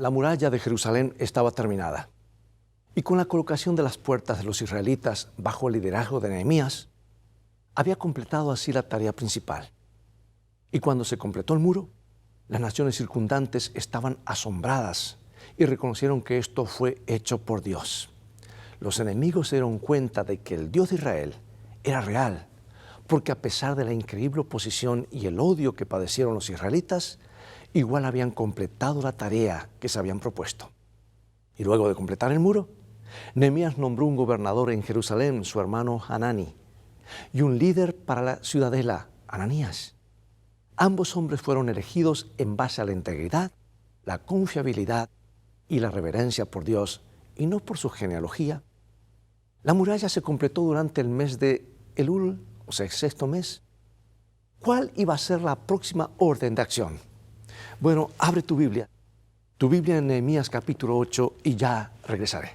la muralla de Jerusalén estaba terminada. Y con la colocación de las puertas de los israelitas bajo el liderazgo de Nehemías, había completado así la tarea principal. Y cuando se completó el muro, las naciones circundantes estaban asombradas y reconocieron que esto fue hecho por Dios. Los enemigos se dieron cuenta de que el Dios de Israel era real, porque a pesar de la increíble oposición y el odio que padecieron los israelitas, igual habían completado la tarea que se habían propuesto. Y luego de completar el muro, Nehemías nombró un gobernador en Jerusalén, su hermano Hanani, y un líder para la ciudadela, Ananías. Ambos hombres fueron elegidos en base a la integridad, la confiabilidad y la reverencia por Dios, y no por su genealogía. La muralla se completó durante el mes de Elul, o sea, el sexto mes. ¿Cuál iba a ser la próxima orden de acción? Bueno, abre tu Biblia en Nehemías capítulo 8 y ya regresaré.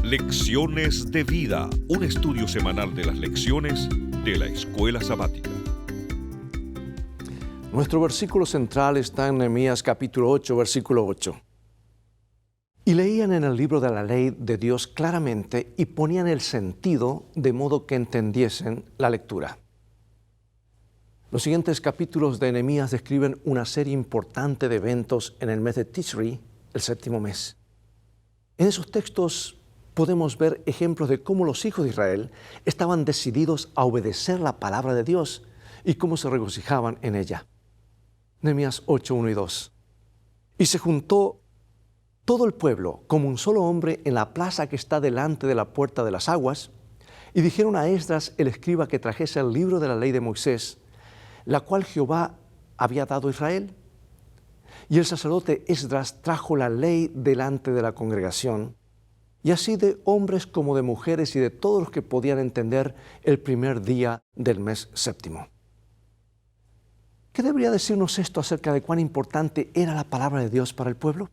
Lecciones de Vida, un estudio semanal de las lecciones de la Escuela Sabática. Nuestro versículo central está en Nehemías capítulo 8, versículo 8. Y leían en el libro de la ley de Dios claramente y ponían el sentido de modo que entendiesen la lectura. Los siguientes capítulos de Nehemías describen una serie importante de eventos en el mes de Tishri, el séptimo mes. En esos textos podemos ver ejemplos de cómo los hijos de Israel estaban decididos a obedecer la palabra de Dios y cómo se regocijaban en ella. Nehemías 8, 1 y 2. Y se juntó todo el pueblo como un solo hombre en la plaza que está delante de la puerta de las aguas, y dijeron a Esdras el escriba que trajese el libro de la ley de Moisés, la cual Jehová había dado a Israel. Y el sacerdote Esdras trajo la ley delante de la congregación, y así de hombres como de mujeres y de todos los que podían entender el primer día del mes séptimo. ¿Qué debería decirnos esto acerca de cuán importante era la palabra de Dios para el pueblo?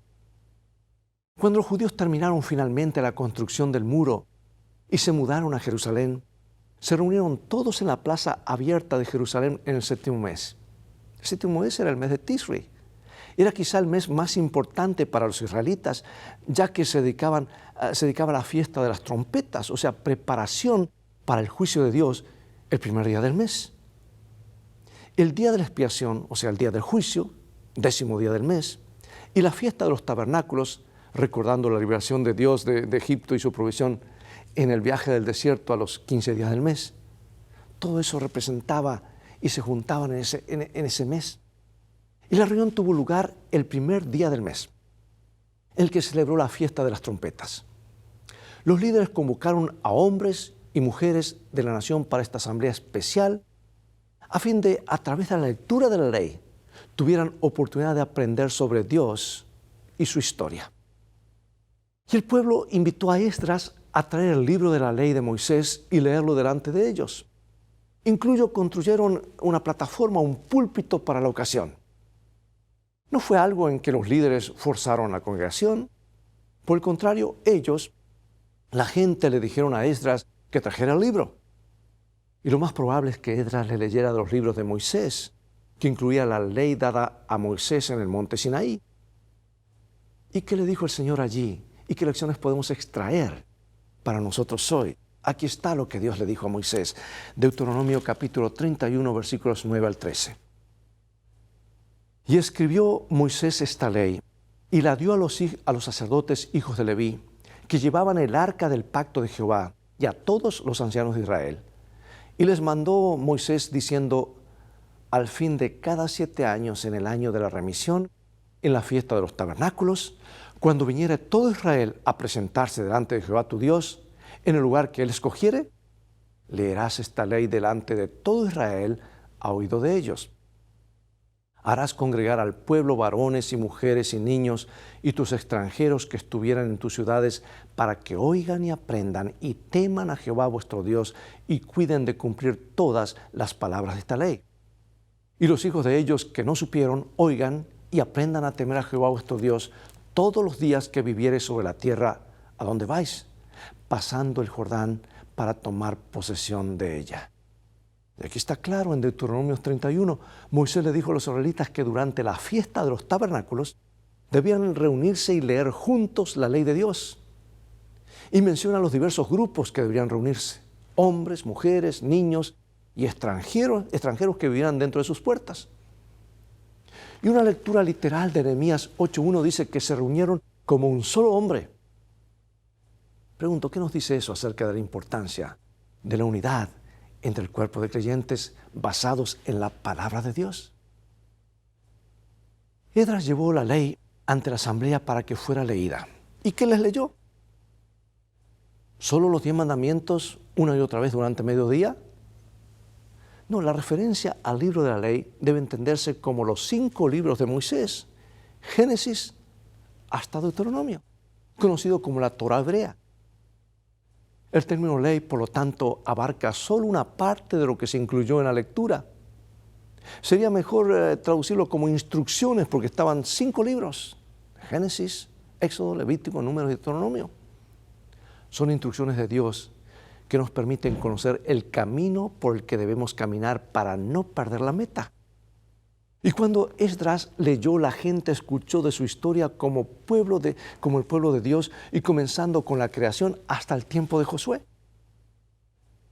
Cuando los judíos terminaron finalmente la construcción del muro y se mudaron a Jerusalén, se reunieron todos en la plaza abierta de Jerusalén en el séptimo mes. El séptimo mes era el mes de Tishri. Era quizá el mes más importante para los israelitas, ya que se dedicaba a la fiesta de las trompetas, o sea, preparación para el juicio de Dios el primer día del mes. El día de la expiación, o sea, el día del juicio, 10º día del mes, y la fiesta de los tabernáculos, recordando la liberación de Dios de Egipto y su provisión en el viaje del desierto a los 15 días del mes. Todo eso representaba y se juntaban en ese mes. Y la reunión tuvo lugar el primer día del mes, en el que se celebró la fiesta de las trompetas. Los líderes convocaron a hombres y mujeres de la nación para esta asamblea especial, a fin de, a través de la lectura de la ley, tuvieran oportunidad de aprender sobre Dios y su historia. Y el pueblo invitó a Esdras a traer el libro de la ley de Moisés y leerlo delante de ellos. Incluso construyeron una plataforma, un púlpito para la ocasión. No fue algo en que los líderes forzaron a la congregación. Por el contrario, la gente le dijeron a Esdras que trajera el libro. Y lo más probable es que Esdras le leyera de los libros de Moisés, que incluía la ley dada a Moisés en el monte Sinaí. ¿Y qué le dijo el Señor allí? ¿Y qué lecciones podemos extraer para nosotros hoy? Aquí está lo que Dios le dijo a Moisés. Deuteronomio capítulo 31, versículos 9 al 13. Y escribió Moisés esta ley, y la dio a los sacerdotes hijos de Leví, que llevaban el arca del pacto de Jehová, y a todos los ancianos de Israel. Y les mandó Moisés diciendo, al fin de cada 7 años, en el año de la remisión, en la fiesta de los tabernáculos, cuando viniere todo Israel a presentarse delante de Jehová tu Dios, en el lugar que él escogiere, leerás esta ley delante de todo Israel a oído de ellos. Harás congregar al pueblo varones y mujeres y niños y tus extranjeros que estuvieran en tus ciudades para que oigan y aprendan y teman a Jehová vuestro Dios y cuiden de cumplir todas las palabras de esta ley. Y los hijos de ellos que no supieron, oigan y aprendan a temer a Jehová vuestro Dios todos los días que viviereis sobre la tierra a donde vais, pasando el Jordán para tomar posesión de ella. Y aquí está claro en Deuteronomio 31, Moisés le dijo a los israelitas que durante la fiesta de los tabernáculos debían reunirse y leer juntos la ley de Dios. Y menciona los diversos grupos que deberían reunirse: hombres, mujeres, niños y extranjeros que vivieran dentro de sus puertas. Y una lectura literal de Nehemías 8:1 dice que se reunieron como un solo hombre. Pregunto, ¿qué nos dice eso acerca de la importancia de la unidad entre el cuerpo de creyentes basados en la palabra de Dios? Esdras llevó la ley ante la asamblea para que fuera leída. ¿Y qué les leyó? ¿Solo los 10 mandamientos una y otra vez durante mediodía? No, la referencia al libro de la ley debe entenderse como los 5 libros de Moisés, Génesis hasta Deuteronomio, conocido como la Torá hebrea. El término ley, por lo tanto, abarca solo una parte de lo que se incluyó en la lectura. Sería mejor traducirlo como instrucciones, porque estaban 5 libros: Génesis, Éxodo, Levítico, Números y Deuteronomio. Son instrucciones de Dios que nos permiten conocer el camino por el que debemos caminar para no perder la meta. Y cuando Esdras leyó, la gente escuchó de su historia como el pueblo de Dios, y comenzando con la creación hasta el tiempo de Josué.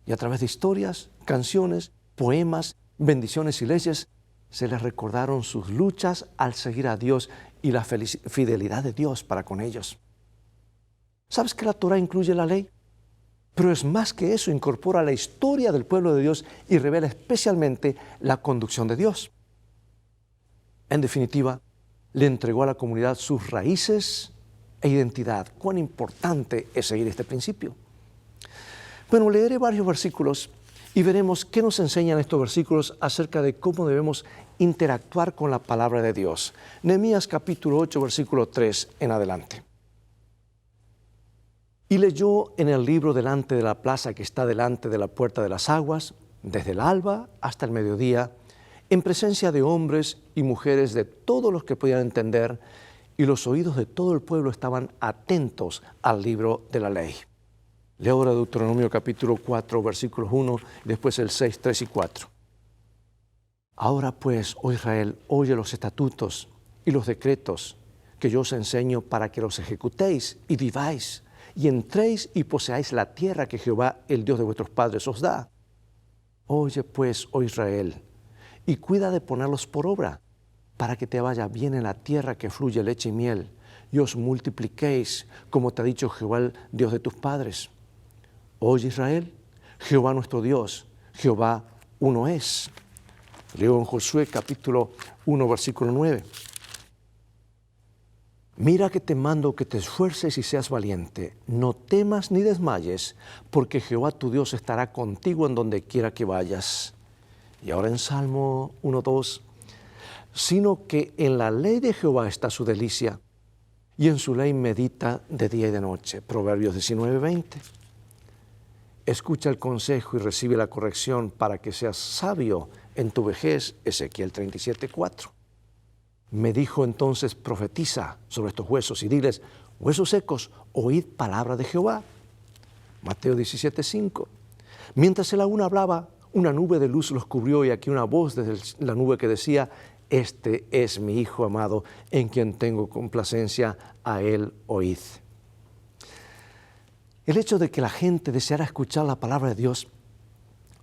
Y a través de historias, canciones, poemas, bendiciones y leyes, se les recordaron sus luchas al seguir a Dios y la fidelidad de Dios para con ellos. ¿Sabes que la Torá incluye la ley? Pero es más que eso, incorpora la historia del pueblo de Dios y revela especialmente la conducción de Dios. En definitiva, le entregó a la comunidad sus raíces e identidad. Cuán importante es seguir este principio. Bueno, leeré varios versículos y veremos qué nos enseñan estos versículos acerca de cómo debemos interactuar con la palabra de Dios. Nehemías capítulo 8, versículo 3 en adelante. Y leyó en el libro delante de la plaza que está delante de la puerta de las aguas, desde el alba hasta el mediodía, en presencia de hombres y mujeres de todos los que podían entender, y los oídos de todo el pueblo estaban atentos al libro de la ley. Leo ahora Deuteronomio capítulo 4, versículos 1, y después el 6, 3 y 4. Ahora pues, oh Israel, oye los estatutos y los decretos que yo os enseño para que los ejecutéis y viváis, y entréis y poseáis la tierra que Jehová, el Dios de vuestros padres, os da. Oye pues, oh Israel, y cuida de ponerlos por obra, para que te vaya bien en la tierra que fluye leche y miel, y os multipliquéis, como te ha dicho Jehová, el Dios de tus padres. Oye Israel, Jehová nuestro Dios, Jehová uno es. Leo en Josué capítulo 1, versículo 9. Mira que te mando que te esfuerces y seas valiente, no temas ni desmayes, porque Jehová tu Dios estará contigo en donde quiera que vayas. Y ahora en Salmo 1:2, sino que en la ley de Jehová está su delicia, y en su ley medita de día y de noche. Proverbios 19:20. Escucha el consejo y recibe la corrección para que seas sabio en tu vejez. Ezequiel 37:4. Me dijo entonces, profetiza sobre estos huesos y diles, huesos secos, oíd palabra de Jehová. Mateo 17:5. Mientras él aún hablaba, una nube de luz los cubrió, y aquí una voz desde la nube que decía, este es mi Hijo amado, en quien tengo complacencia, a él oíd. El hecho de que la gente deseara escuchar la palabra de Dios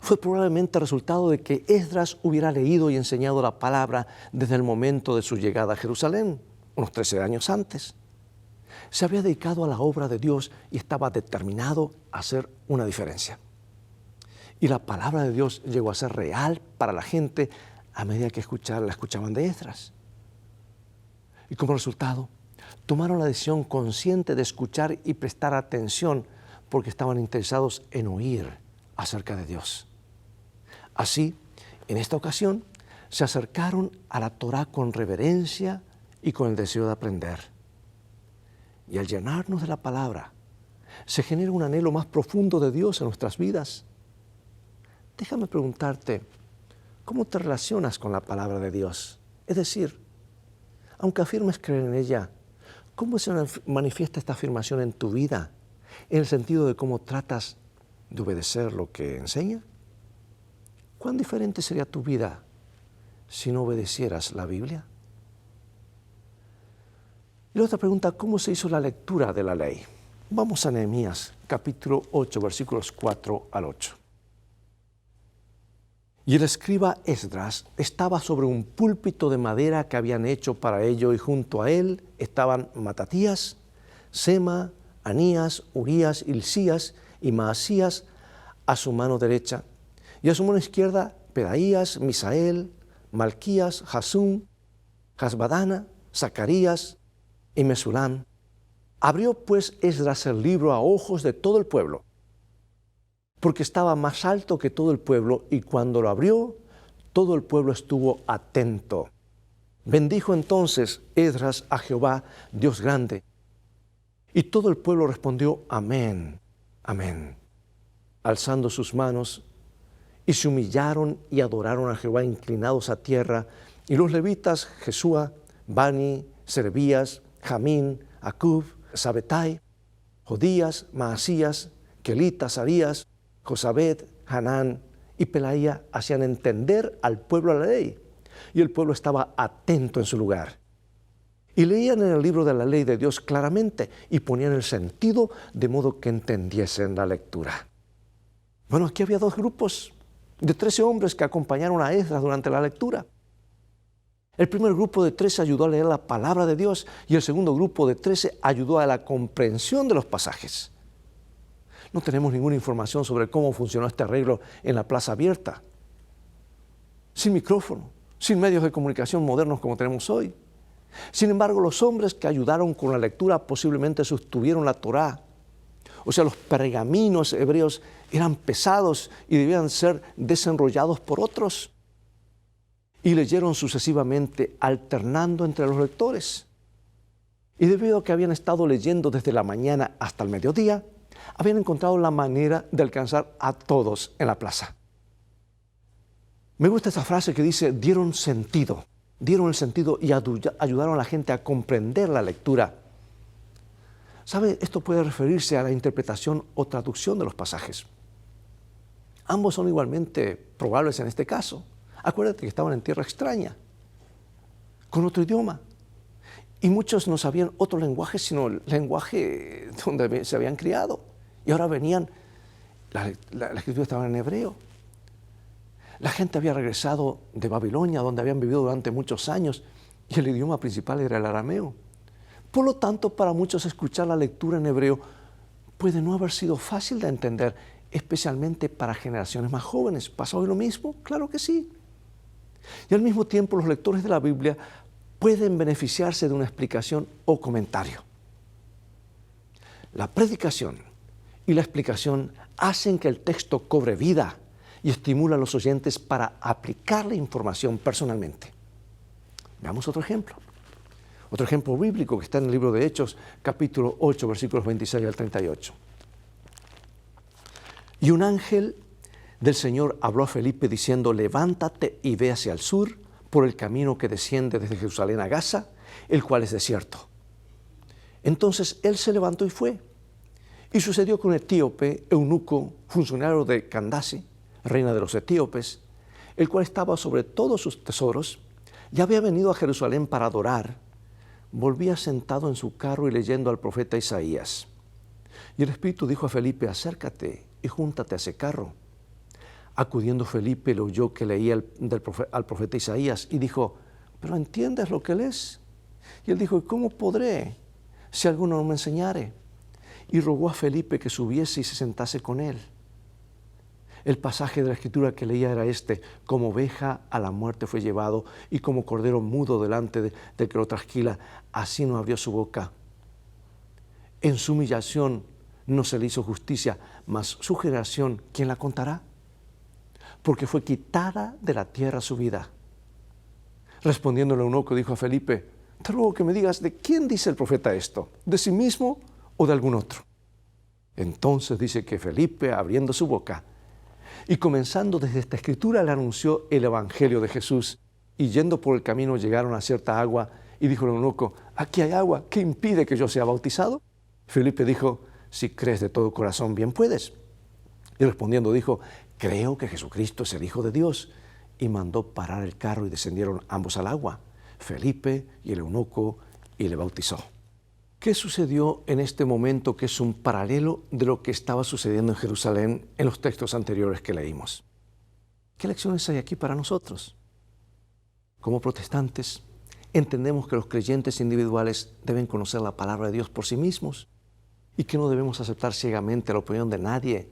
fue probablemente resultado de que Esdras hubiera leído y enseñado la palabra desde el momento de su llegada a Jerusalén, unos 13 años antes. Se había dedicado a la obra de Dios y estaba determinado a hacer una diferencia. Y la palabra de Dios llegó a ser real para la gente a medida que la escuchaban de Esdras. Y como resultado, tomaron la decisión consciente de escuchar y prestar atención porque estaban interesados en oír acerca de Dios. Así, en esta ocasión, se acercaron a la Torá con reverencia y con el deseo de aprender. Y al llenarnos de la palabra, se genera un anhelo más profundo de Dios en nuestras vidas. Déjame preguntarte, ¿Cómo te relacionas con la palabra de Dios? Es decir, aunque afirmes creer en ella, ¿cómo se manifiesta esta afirmación en tu vida? En el sentido de cómo tratas de obedecer lo que enseña. ¿Cuán diferente sería tu vida si no obedecieras la Biblia? Y la otra pregunta, ¿cómo se hizo la lectura de la ley? Vamos a Nehemías, capítulo 8, versículos 4 al 8. Y el escriba Esdras estaba sobre un púlpito de madera que habían hecho para ello, y junto a él estaban Matatías, Sema, Anías, Urías, Hilcías y Maasías a su mano derecha, y a su mano izquierda Pedaías, Misael, Malquías, Hasum, Hasbadana, Zacarías y Mesulam. Abrió pues Esdras el libro a ojos de todo el pueblo, porque estaba más alto que todo el pueblo, y cuando lo abrió, todo el pueblo estuvo atento. Bendijo entonces Esdras a Jehová, Dios grande, y todo el pueblo respondió, amén, amén, alzando sus manos, y se humillaron y adoraron a Jehová inclinados a tierra, y los levitas Jesúa, Bani, Serebías, Jamín, Acub, Sabetai, Jodías, Maasías, Kelita, Sarías, Josabed, Hanán y Pelaía hacían entender al pueblo la ley, y el pueblo estaba atento en su lugar. Y leían en el libro de la ley de Dios claramente y ponían el sentido de modo que entendiesen la lectura. Bueno, aquí había dos grupos de 13 hombres que acompañaron a Esdras durante la lectura. El primer grupo de 13 ayudó a leer la palabra de Dios, y el segundo grupo de 13 ayudó a la comprensión de los pasajes. No tenemos ninguna información sobre cómo funcionó este arreglo en la plaza abierta, sin micrófono, sin medios de comunicación modernos como tenemos hoy. Sin embargo, los hombres que ayudaron con la lectura posiblemente sostuvieron la Torá. O sea, los pergaminos hebreos eran pesados y debían ser desenrollados por otros. Y leyeron sucesivamente, alternando entre los lectores. Y debido a que habían estado leyendo desde la mañana hasta el mediodía, habían encontrado la manera de alcanzar a todos en la plaza. Me gusta esta frase que dice, dieron el sentido y ayudaron a la gente a comprender la lectura. ¿Sabe? Esto puede referirse a la interpretación o traducción de los pasajes. Ambos son igualmente probables en este caso. Acuérdate que estaban en tierra extraña, con otro idioma. Y muchos no sabían otro lenguaje, sino el lenguaje donde se habían criado. Y ahora venían, la escritura estaba en hebreo. La gente había regresado de Babilonia, donde habían vivido durante muchos años, y el idioma principal era el arameo. Por lo tanto, para muchos escuchar la lectura en hebreo puede no haber sido fácil de entender, especialmente para generaciones más jóvenes. ¿Pasa hoy lo mismo? Claro que sí. Y al mismo tiempo, los lectores de la Biblia pueden beneficiarse de una explicación o comentario. La predicación y la explicación hacen que el texto cobre vida y estimula a los oyentes para aplicar la información personalmente. Veamos otro ejemplo. Otro ejemplo bíblico que está en el libro de Hechos, capítulo 8, versículos 26 al 38. Y un ángel del Señor habló a Felipe diciendo, levántate y ve hacia el sur por el camino que desciende desde Jerusalén a Gaza, el cual es desierto. Entonces él se levantó y fue. Y sucedió que un etíope, eunuco, funcionario de Candace, reina de los etíopes, el cual estaba sobre todos sus tesoros, ya había venido a Jerusalén para adorar, volvía sentado en su carro y leyendo al profeta Isaías. Y el Espíritu dijo a Felipe, acércate y júntate a ese carro. Acudiendo Felipe, le oyó que leía al profeta Isaías y dijo, ¿pero entiendes lo que lees? Y él dijo, ¿cómo podré si alguno no me enseñare? Y rogó a Felipe que subiese y se sentase con él. El pasaje de la Escritura que leía era este, como oveja a la muerte fue llevado, y como cordero mudo delante del que lo trasquila, así no abrió su boca. En su humillación no se le hizo justicia, mas su generación, ¿quién la contará? Porque fue quitada de la tierra su vida. Respondiendo el eunuco dijo a Felipe, te ruego que me digas, ¿de quién dice el profeta esto? ¿De sí mismo o de algún otro? Entonces dice que Felipe, abriendo su boca, Y comenzando desde esta escritura le anunció el evangelio de Jesús. Y yendo por el camino llegaron a cierta agua y dijo el eunuco, aquí hay agua, ¿qué impide que yo sea bautizado? Felipe dijo, si crees de todo corazón, bien puedes. Y respondiendo dijo, creo que Jesucristo es el Hijo de Dios. Y mandó parar el carro y descendieron ambos al agua, Felipe y el eunuco, y le bautizó. ¿Qué sucedió en este momento que es un paralelo de lo que estaba sucediendo en Jerusalén en los textos anteriores que leímos? ¿Qué lecciones hay aquí para nosotros? Como protestantes, entendemos que los creyentes individuales deben conocer la palabra de Dios por sí mismos y que no debemos aceptar ciegamente la opinión de nadie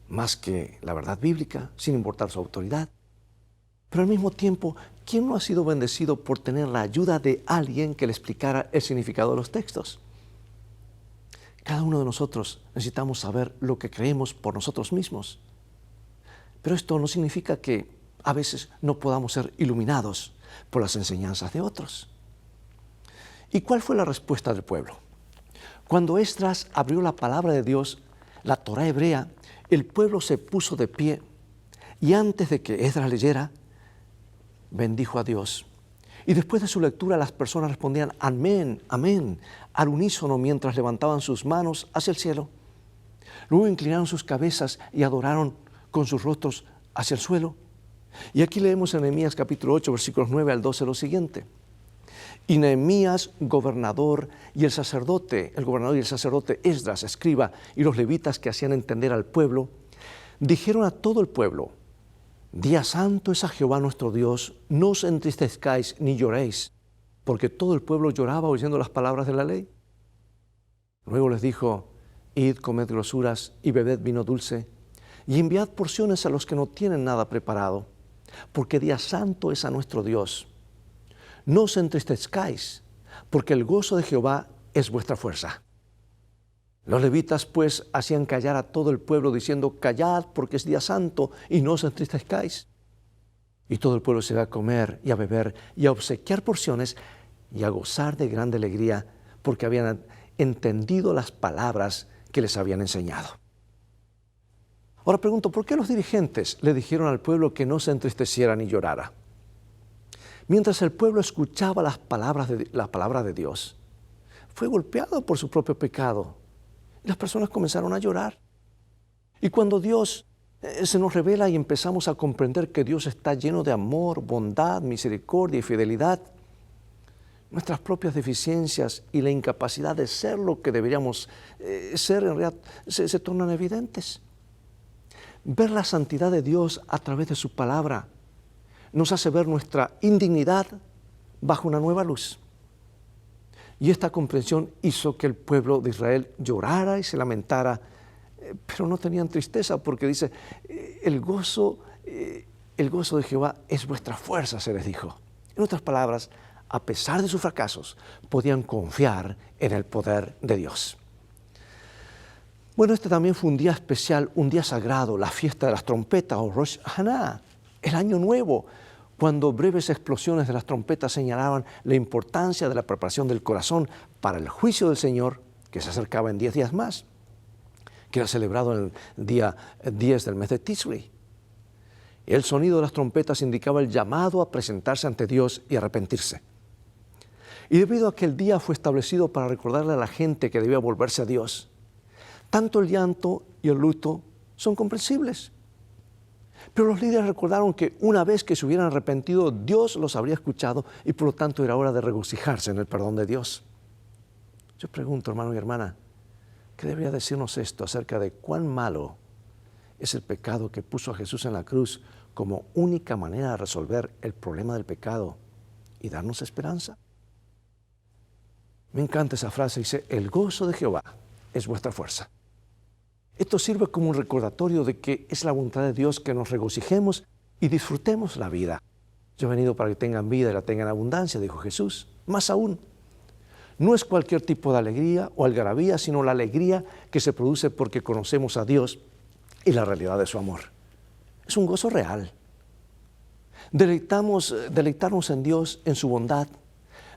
más que la verdad bíblica, sin importar su autoridad. Pero al mismo tiempo, ¿quién no ha sido bendecido por tener la ayuda de alguien que le explicara el significado de los textos? Cada uno de nosotros necesitamos saber lo que creemos por nosotros mismos. Pero esto no significa que a veces no podamos ser iluminados por las enseñanzas de otros. ¿Y cuál fue la respuesta del pueblo? Cuando Esdras abrió la palabra de Dios, la Torá hebrea, el pueblo se puso de pie y antes de que Esdras leyera, bendijo a Dios. Y después de su lectura las personas respondían amén, amén, al unísono mientras levantaban sus manos hacia el cielo. Luego inclinaron sus cabezas y adoraron con sus rostros hacia el suelo. Y aquí leemos en Nehemías capítulo 8, versículos 9 al 12 lo siguiente. Y Nehemías, el gobernador y el sacerdote Esdras, escriba, y los levitas que hacían entender al pueblo, dijeron a todo el pueblo, día santo es a Jehová nuestro Dios, no os entristezcáis ni lloréis, porque todo el pueblo lloraba oyendo las palabras de la ley. Luego les dijo, id, comed grosuras y bebed vino dulce, y enviad porciones a los que no tienen nada preparado, porque día santo es a nuestro Dios. No os entristezcáis, porque el gozo de Jehová es vuestra fuerza. Los levitas pues hacían callar a todo el pueblo diciendo, callad porque es día santo y no os entristezcáis. Y todo el pueblo se va a comer y a beber y a obsequiar porciones y a gozar de grande alegría porque habían entendido las palabras que les habían enseñado. Ahora pregunto, ¿por qué los dirigentes le dijeron al pueblo que no se entristeciera ni llorara? Mientras el pueblo escuchaba la palabra de Dios, fue golpeado por su propio pecado. Y las personas comenzaron a llorar. Y cuando Dios se nos revela y empezamos a comprender que Dios está lleno de amor, bondad, misericordia y fidelidad, nuestras propias deficiencias y la incapacidad de ser lo que deberíamos ser en realidad se tornan evidentes. Ver la santidad de Dios a través de su palabra nos hace ver nuestra indignidad bajo una nueva luz. Y esta comprensión hizo que el pueblo de Israel llorara y se lamentara, pero no tenían tristeza porque dice, el gozo de Jehová es vuestra fuerza, se les dijo. En otras palabras, a pesar de sus fracasos, podían confiar en el poder de Dios. Bueno, este también fue un día especial, un día sagrado, la fiesta de las trompetas o Rosh Hashanah, el año nuevo, cuando breves explosiones de las trompetas señalaban la importancia de la preparación del corazón para el juicio del Señor, que se acercaba en 10 días más, que era celebrado en el día 10 del mes de Tisri. El sonido de las trompetas indicaba el llamado a presentarse ante Dios y arrepentirse. Y debido a que el día fue establecido para recordarle a la gente que debía volverse a Dios, tanto el llanto y el luto son comprensibles. Pero los líderes recordaron que una vez que se hubieran arrepentido, Dios los habría escuchado y por lo tanto era hora de regocijarse en el perdón de Dios. Yo pregunto, hermano y hermana, ¿qué debería decirnos esto acerca de cuán malo es el pecado que puso a Jesús en la cruz como única manera de resolver el problema del pecado y darnos esperanza? Me encanta esa frase, dice, el gozo de Jehová es vuestra fuerza. Esto sirve como un recordatorio de que es la voluntad de Dios que nos regocijemos y disfrutemos la vida. Yo he venido para que tengan vida y la tengan en abundancia, dijo Jesús. Más aún, no es cualquier tipo de alegría o algarabía, sino la alegría que se produce porque conocemos a Dios y la realidad de su amor. Es un gozo real. Deleitarnos en Dios, en su bondad,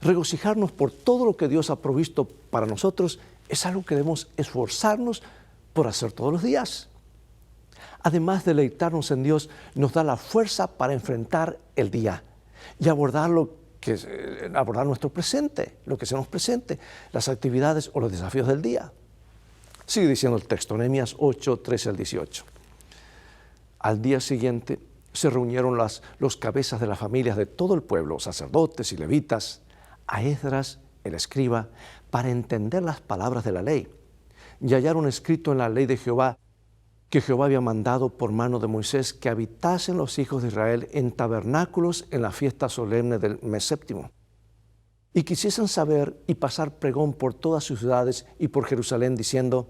regocijarnos por todo lo que Dios ha provisto para nosotros, es algo que debemos esforzarnos por hacer todos los días. Además de deleitarnos en Dios, nos da la fuerza para enfrentar el día y abordar nuestro presente, lo que se nos presente, las actividades o los desafíos del día. Sigue diciendo el texto, Nehemías 8, 13 al 18. Al día siguiente se reunieron los cabezas de las familias de todo el pueblo, sacerdotes y levitas, a Esdras, el escriba, para entender las palabras de la ley. Y hallaron escrito en la ley de Jehová que Jehová había mandado por mano de Moisés que habitasen los hijos de Israel en tabernáculos en la fiesta solemne del mes séptimo. Y quisiesen saber y pasar pregón por todas sus ciudades y por Jerusalén, diciendo: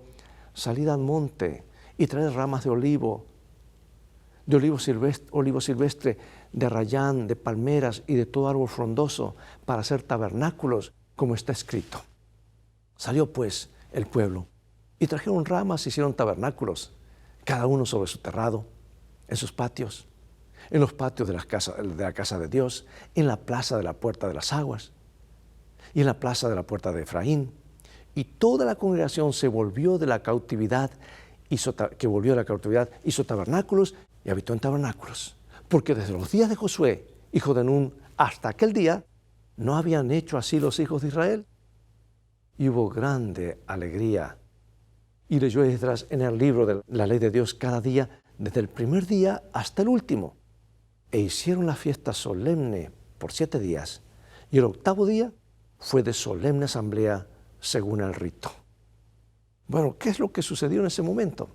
salid al monte y traed ramas de olivo silvestre, de rayán, de palmeras y de todo árbol frondoso, para hacer tabernáculos, como está escrito. Salió pues el pueblo, y trajeron ramas y hicieron tabernáculos, cada uno sobre su terrado, en sus patios, en los patios de la casa de Dios, en la plaza de la puerta de las aguas, y en la plaza de la puerta de Efraín. Y toda la congregación se volvió de la cautividad, hizo tabernáculos y habitó en tabernáculos. Porque desde los días de Josué, hijo de Nun, hasta aquel día, no habían hecho así los hijos de Israel. Y hubo grande alegría. Y leyó Esdras en el libro de la ley de Dios cada día, desde el primer día hasta el último. E hicieron la fiesta solemne por 7 días. Y el 8º día fue de solemne asamblea según el rito. Bueno, ¿qué es lo que sucedió en ese momento?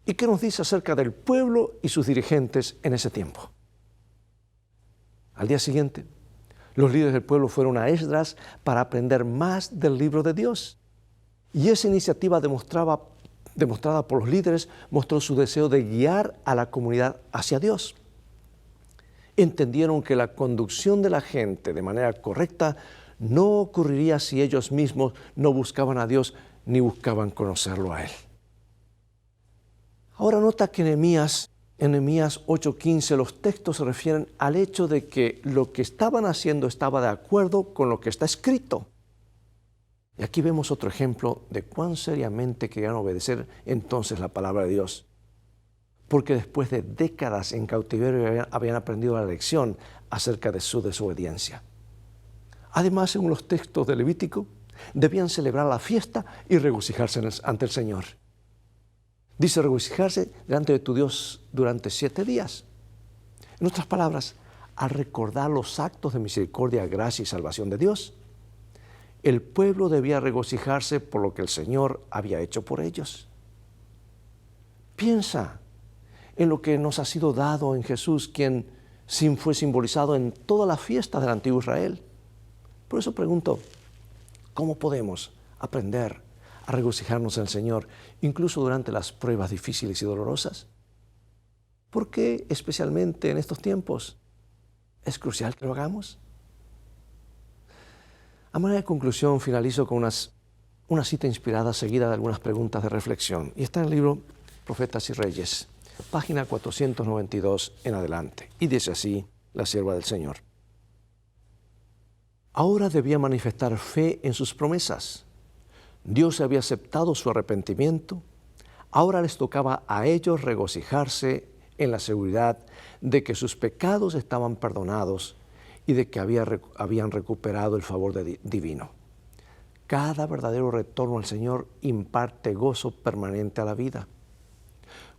¿Y qué nos dice acerca del pueblo y sus dirigentes en ese tiempo? Al día siguiente, los líderes del pueblo fueron a Esdras para aprender más del libro de Dios. Y esa iniciativa demostrada por los líderes mostró su deseo de guiar a la comunidad hacia Dios. Entendieron que la conducción de la gente de manera correcta no ocurriría si ellos mismos no buscaban a Dios ni buscaban conocerlo a Él. Ahora nota que en Nehemías 8:15 los textos se refieren al hecho de que lo que estaban haciendo estaba de acuerdo con lo que está escrito. Y aquí vemos otro ejemplo de cuán seriamente querían obedecer entonces la palabra de Dios. Porque después de décadas en cautiverio habían aprendido la lección acerca de su desobediencia. Además, según los textos de Levítico, debían celebrar la fiesta y regocijarse ante el Señor. Dice regocijarse delante de tu Dios durante 7 días. En otras palabras, al recordar los actos de misericordia, gracia y salvación de Dios, el pueblo debía regocijarse por lo que el Señor había hecho por ellos. Piensa en lo que nos ha sido dado en Jesús, quien fue simbolizado en todas las fiestas del antiguo Israel. Por eso pregunto, ¿cómo podemos aprender a regocijarnos en el Señor, incluso durante las pruebas difíciles y dolorosas? ¿Por qué especialmente en estos tiempos es crucial que lo hagamos? A manera de conclusión, finalizo con una cita inspirada seguida de algunas preguntas de reflexión. Y está en el libro Profetas y Reyes, página 492 en adelante. Y dice así la sierva del Señor: ahora debía manifestar fe en sus promesas. Dios había aceptado su arrepentimiento. Ahora les tocaba a ellos regocijarse en la seguridad de que sus pecados estaban perdonados y de que habían recuperado el favor divino. Cada verdadero retorno al Señor imparte gozo permanente a la vida.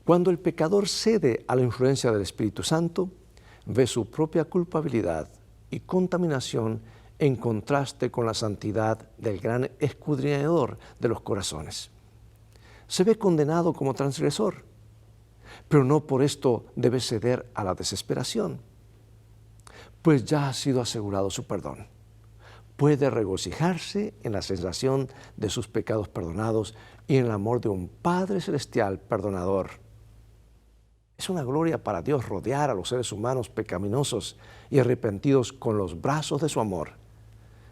Cuando el pecador cede a la influencia del Espíritu Santo, ve su propia culpabilidad y contaminación en contraste con la santidad del gran escudriñador de los corazones. Se ve condenado como transgresor, pero no por esto debe ceder a la desesperación, pues ya ha sido asegurado su perdón. Puede regocijarse en la sensación de sus pecados perdonados y en el amor de un Padre Celestial perdonador. Es una gloria para Dios rodear a los seres humanos pecaminosos y arrepentidos con los brazos de su amor,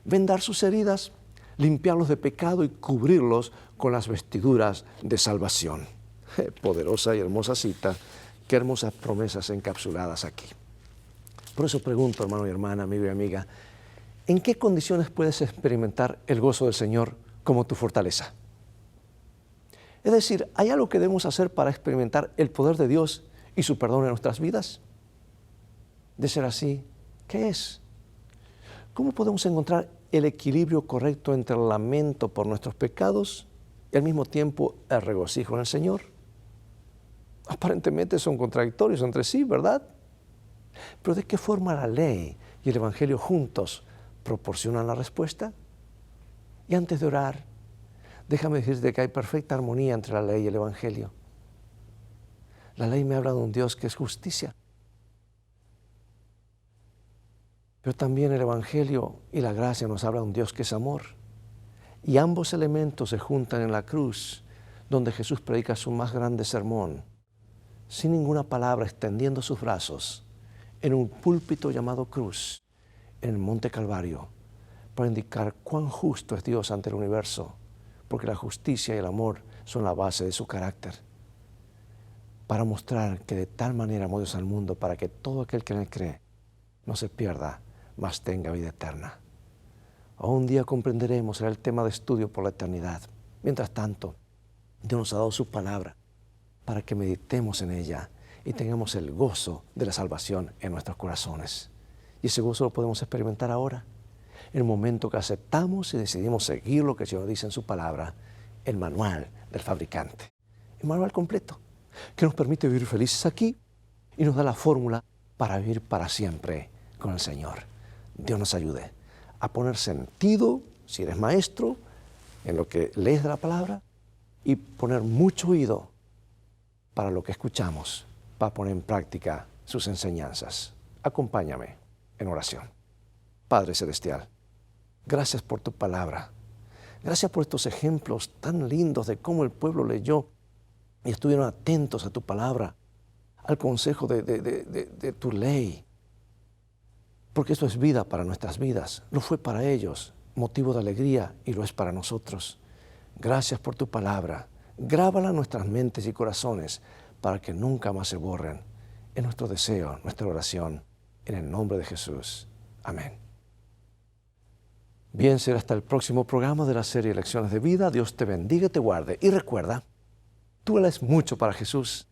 vendar sus heridas, limpiarlos de pecado y cubrirlos con las vestiduras de salvación. Poderosa y hermosa cita, qué hermosas promesas encapsuladas aquí. Por eso pregunto, hermano y hermana, amigo y amiga, ¿en qué condiciones puedes experimentar el gozo del Señor como tu fortaleza? Es decir, ¿hay algo que debemos hacer para experimentar el poder de Dios y su perdón en nuestras vidas? De ser así, ¿qué es? ¿Cómo podemos encontrar el equilibrio correcto entre el lamento por nuestros pecados y al mismo tiempo el regocijo en el Señor? Aparentemente son contradictorios entre sí, ¿verdad? Pero ¿de qué forma la ley y el Evangelio juntos proporcionan la respuesta? Y antes de orar, déjame decirte que hay perfecta armonía entre la ley y el Evangelio. La ley me habla de un Dios que es justicia. Pero también el Evangelio y la gracia nos hablan de un Dios que es amor. Y ambos elementos se juntan en la cruz, donde Jesús predica su más grande sermón, sin ninguna palabra, extendiendo sus brazos, en un púlpito llamado cruz, en el Monte Calvario, para indicar cuán justo es Dios ante el universo, porque la justicia y el amor son la base de su carácter. Para mostrar que de tal manera amó Dios al mundo, para que todo aquel que en él cree no se pierda, mas tenga vida eterna. Un día comprenderemos, será el tema de estudio por la eternidad. Mientras tanto, Dios nos ha dado su palabra para que meditemos en ella y tengamos el gozo de la salvación en nuestros corazones. Y ese gozo lo podemos experimentar ahora, en el momento que aceptamos y decidimos seguir lo que el Señor dice en su palabra, el manual del fabricante, el manual completo, que nos permite vivir felices aquí y nos da la fórmula para vivir para siempre con el Señor. Dios nos ayude a poner sentido, si eres maestro, en lo que lees de la palabra y poner mucho oído para lo que escuchamos, para poner en práctica sus enseñanzas. Acompáñame en oración. Padre Celestial, gracias por tu palabra. Gracias por estos ejemplos tan lindos de cómo el pueblo leyó y estuvieron atentos a tu palabra, al consejo de tu ley. Porque esto es vida para nuestras vidas. Lo fue para ellos, motivo de alegría, y lo es para nosotros. Gracias por tu palabra. Grábala en nuestras mentes y corazones para que nunca más se borren. Es nuestro deseo, nuestra oración, en el nombre de Jesús. Amén. Bien, será hasta el próximo programa de la serie Lecciones de Vida. Dios te bendiga y te guarde. Y recuerda, tú vales mucho para Jesús.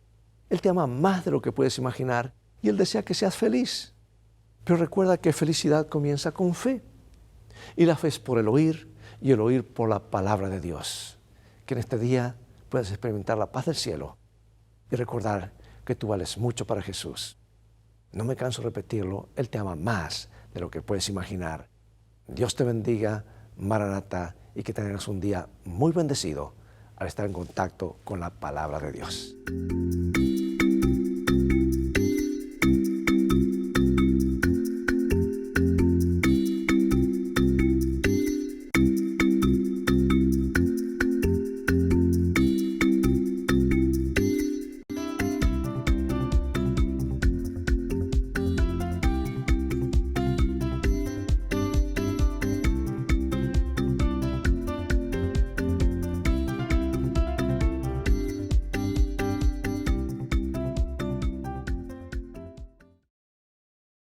Él te ama más de lo que puedes imaginar y Él desea que seas feliz. Pero recuerda que felicidad comienza con fe. Y la fe es por el oír y el oír por la palabra de Dios. Que en este día puedas experimentar la paz del cielo y recordar que tú vales mucho para Jesús. No me canso de repetirlo, Él te ama más de lo que puedes imaginar. Dios te bendiga, Maranata, y que tengas un día muy bendecido al estar en contacto con la palabra de Dios.